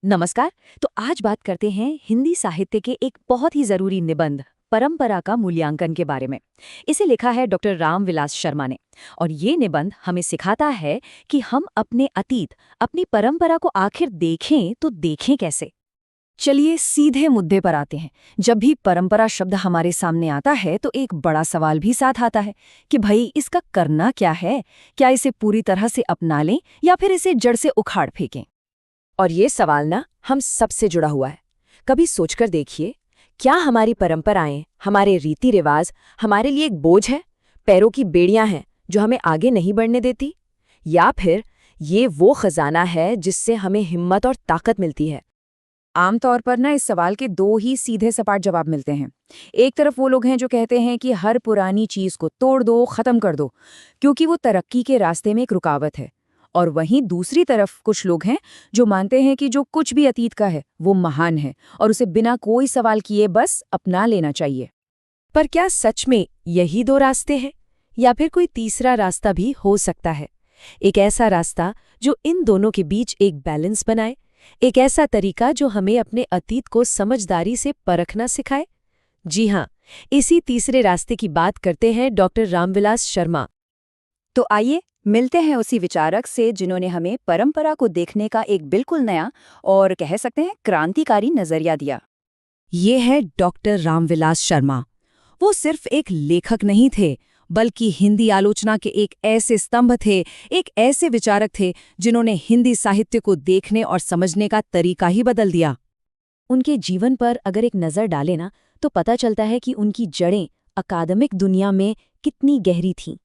नमस्कार। तो आज बात करते हैं हिंदी साहित्य के एक बहुत ही जरूरी निबंध परंपरा का मूल्यांकन के बारे में। इसे लिखा है डॉक्टर रामविलास शर्मा ने। और ये निबंध हमें सिखाता है कि हम अपने अतीत, अपनी परंपरा को आखिर देखें तो देखें कैसे। चलिए सीधे मुद्दे पर आते हैं। जब भी परंपरा शब्द हमारे सामने आता है तो एक बड़ा सवाल भी साथ आता है कि भाई इसका करना क्या है। क्या इसे पूरी तरह से अपना लें या फिर इसे जड़ से उखाड़ फेंकें। और ये सवाल ना हम सबसे जुड़ा हुआ है। कभी सोचकर देखिए, क्या हमारी परंपराएं, हमारे रीति रिवाज हमारे लिए एक बोझ है, पैरों की बेड़ियां हैं जो हमें आगे नहीं बढ़ने देती, या फिर ये वो खजाना है जिससे हमें हिम्मत और ताकत मिलती है। आमतौर पर ना इस सवाल के दो ही सीधे सपाट जवाब मिलते हैं। एक तरफ वो लोग हैं जो कहते हैं कि हर पुरानी चीज को तोड़ दो, खत्म कर दो, क्योंकि वो तरक्की के रास्ते में एक रुकावट है। और वहीं दूसरी तरफ कुछ लोग हैं जो मानते हैं कि जो कुछ भी अतीत का है वो महान है और उसे बिना कोई सवाल किए बस अपना लेना चाहिए। पर क्या सच में यही दो रास्ते हैं या फिर कोई तीसरा रास्ता भी हो सकता है? एक ऐसा रास्ता जो इन दोनों के बीच एक बैलेंस बनाए, एक ऐसा तरीका जो हमें अपने अतीत को समझदारी से परखना सिखाए। जी हाँ, इसी तीसरे रास्ते की बात करते हैं डॉक्टर रामविलास शर्मा। तो आइए मिलते हैं उसी विचारक से जिन्होंने हमें परंपरा को देखने का एक बिल्कुल नया और कह सकते हैं क्रांतिकारी नजरिया दिया। ये है डॉक्टर रामविलास शर्मा। वो सिर्फ एक लेखक नहीं थे, बल्कि हिंदी आलोचना के एक ऐसे स्तंभ थे, एक ऐसे विचारक थे जिन्होंने हिंदी साहित्य को देखने और समझने का तरीका ही बदल दिया। उनके जीवन पर अगर एक नज़र डालें ना, तो पता चलता है कि उनकी जड़ें अकादमिक दुनिया में कितनी गहरी थीं।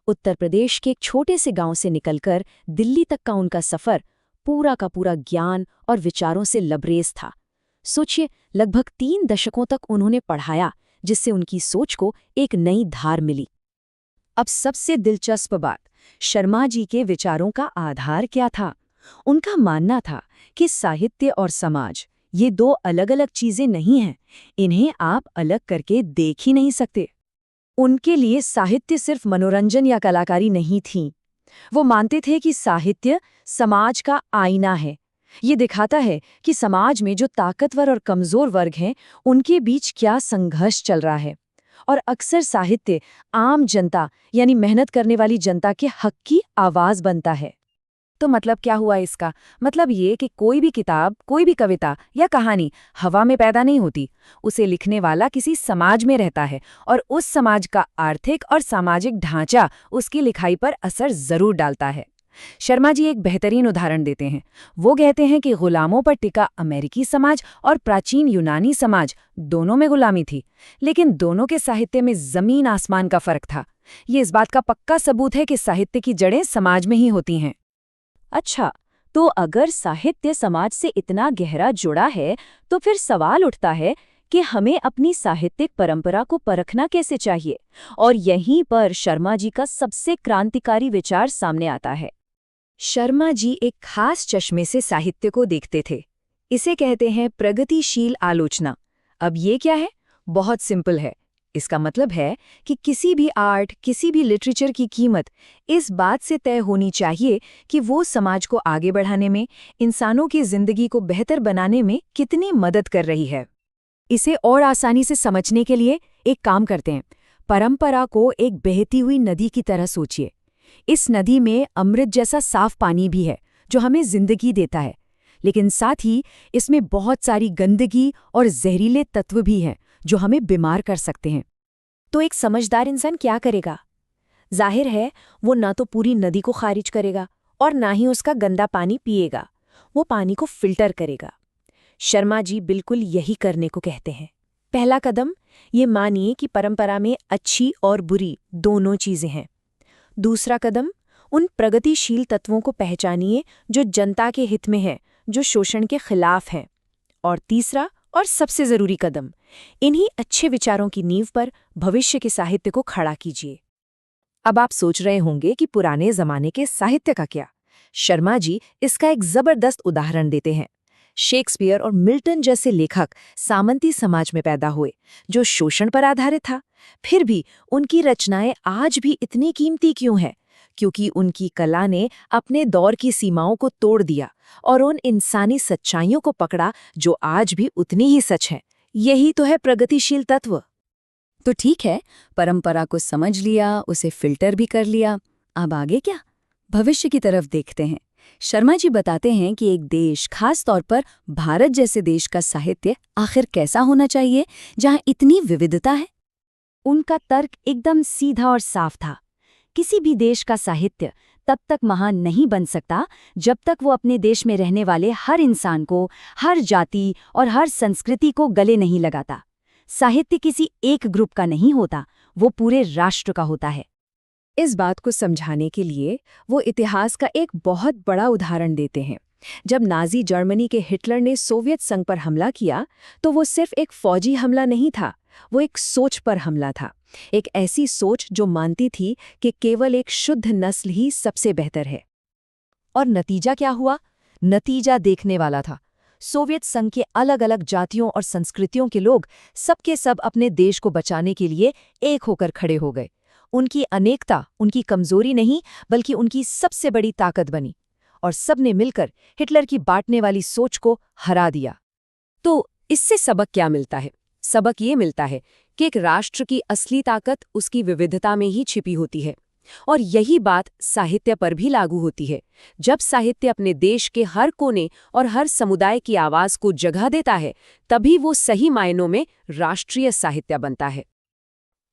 उत्तर प्रदेश के एक छोटे से गांव से निकलकर दिल्ली तक का उनका सफ़र पूरा का पूरा ज्ञान और विचारों से लबरेज था। सोचिए, लगभग 3 दशकों तक उन्होंने पढ़ाया, जिससे उनकी सोच को एक नई धार मिली। अब सबसे दिलचस्प बात, शर्मा जी के विचारों का आधार क्या था? उनका मानना था कि साहित्य और समाज ये दो अलग-अलग चीजें नहीं हैं, इन्हें आप अलग करके देख ही नहीं सकते। उनके लिए साहित्य सिर्फ मनोरंजन या कलाकारी नहीं थी। वो मानते थे कि साहित्य समाज का आईना है। ये दिखाता है कि समाज में जो ताकतवर और कमजोर वर्ग हैं, उनके बीच क्या संघर्ष चल रहा है। और अक्सर साहित्य आम जनता यानी मेहनत करने वाली जनता के हक की आवाज बनता है। तो मतलब क्या हुआ इसका? मतलब ये कि कोई भी किताब, कोई भी कविता या कहानी हवा में पैदा नहीं होती। उसे लिखने वाला किसी समाज में रहता है और उस समाज का आर्थिक और सामाजिक ढांचा उसकी लिखाई पर असर जरूर डालता है। शर्मा जी एक बेहतरीन उदाहरण देते हैं। वो कहते हैं कि गुलामों पर टिका अमेरिकी समाज और प्राचीन यूनानी समाज दोनों में गुलामी थी, लेकिन दोनों के साहित्य में जमीन आसमान का फर्क था। ये इस बात का पक्का सबूत है कि साहित्य की जड़ें समाज में ही होती हैं। अच्छा, तो अगर साहित्य समाज से इतना गहरा जुड़ा है, तो फिर सवाल उठता है कि हमें अपनी साहित्यिक परंपरा को परखना कैसे चाहिए। और यहीं पर शर्मा जी का सबसे क्रांतिकारी विचार सामने आता है। शर्मा जी एक खास चश्मे से साहित्य को देखते थे। इसे कहते हैं प्रगतिशील आलोचना। अब ये क्या है? बहुत सिंपल है। इसका मतलब है कि किसी भी आर्ट, किसी भी लिटरेचर की कीमत इस बात से तय होनी चाहिए कि वो समाज को आगे बढ़ाने में, इंसानों की जिंदगी को बेहतर बनाने में कितनी मदद कर रही है। इसे और आसानी से समझने के लिए एक काम करते हैं। परंपरा को एक बहती हुई नदी की तरह सोचिए। इस नदी में अमृत जैसा साफ पानी भी है जो हमें जिंदगी देता है, लेकिन साथ ही इसमें बहुत सारी गंदगी और जहरीले तत्व भी हैं जो हमें बीमार कर सकते हैं। तो एक समझदार इंसान क्या करेगा? जाहिर है वो ना तो पूरी नदी को खारिज करेगा और ना ही उसका गंदा पानी पिएगा। वो पानी को फिल्टर करेगा। शर्मा जी बिल्कुल यही करने को कहते हैं। पहला कदम, ये मानिए कि परंपरा में अच्छी और बुरी दोनों चीजें हैं। दूसरा कदम, उन प्रगतिशील तत्वों को पहचानिए जो जनता के हित में हैं, जो शोषण के खिलाफ हैं। और तीसरा और सबसे जरूरी कदम, इन्हीं अच्छे विचारों की नींव पर भविष्य के साहित्य को खड़ा कीजिए। अब आप सोच रहे होंगे कि पुराने जमाने के साहित्य का क्या? शर्मा जी इसका एक जबरदस्त उदाहरण देते हैं। शेक्सपियर और मिल्टन जैसे लेखक सामंती समाज में पैदा हुए, जो शोषण पर आधारित था। फिर भी उनकी रचनाएं आज भी इतनी कीमती क्यों हैं? क्योंकि उनकी कला ने अपने दौर की सीमाओं को तोड़ दिया और उन इंसानी सच्चाइयों को पकड़ा जो आज भी उतनी ही सच है। यही तो है प्रगतिशील तत्व। तो ठीक है, परंपरा को समझ लिया, उसे फिल्टर भी कर लिया। अब आगे क्या? भविष्य की तरफ देखते हैं। शर्मा जी बताते हैं कि एक देश, खास तौर पर भारत जैसे देश का साहित्य आखिर कैसा होना चाहिए जहां इतनी विविधता है। उनका तर्क एकदम सीधा और साफ था। किसी भी देश का साहित्य तब तक महान नहीं बन सकता जब तक वो अपने देश में रहने वाले हर इंसान को, हर जाति और हर संस्कृति को गले नहीं लगाता। साहित्य किसी एक ग्रुप का नहीं होता, वो पूरे राष्ट्र का होता है। इस बात को समझाने के लिए वो इतिहास का एक बहुत बड़ा उदाहरण देते हैं। जब नाज़ी जर्मनी के हिटलर ने सोवियत संघ पर हमला किया, तो वो सिर्फ एक फौजी हमला नहीं था, वो एक सोच पर हमला था। एक ऐसी सोच जो मानती थी कि केवल एक शुद्ध नस्ल ही सबसे बेहतर है। और नतीजा क्या हुआ? नतीजा देखने वाला था। सोवियत संघ के अलग अलग जातियों और संस्कृतियों के लोग सबके सब अपने देश को बचाने के लिए एक होकर खड़े हो गए। उनकी अनेकता उनकी कमजोरी नहीं, बल्कि उनकी सबसे बड़ी ताकत बनी, और सबने मिलकर हिटलर की बांटने वाली सोच को हरा दिया। तो इससे सबक क्या मिलता है? सबक ये मिलता है कि एक राष्ट्र की असली ताकत उसकी विविधता में ही छिपी होती है। और यही बात साहित्य पर भी लागू होती है। जब साहित्य अपने देश के हर कोने और हर समुदाय की आवाज को जगह देता है, तभी वो सही मायनों में राष्ट्रीय साहित्य बनता है।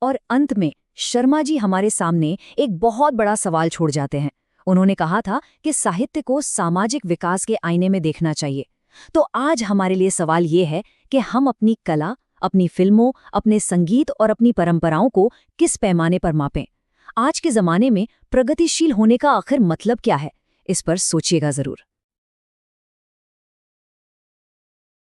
और अंत में शर्मा जी हमारे सामने एक बहुत बड़ा सवाल छोड़ जाते हैं। उन्होंने कहा था कि साहित्य को सामाजिक विकास के आईने में देखना चाहिए। तो आज हमारे लिए सवाल ये है कि हम अपनी कला, अपनी फिल्मों, अपने संगीत और अपनी परंपराओं को किस पैमाने पर मापें? आज के ज़माने में प्रगतिशील होने का आखिर मतलब क्या है? इस पर सोचिएगा ज़रूर।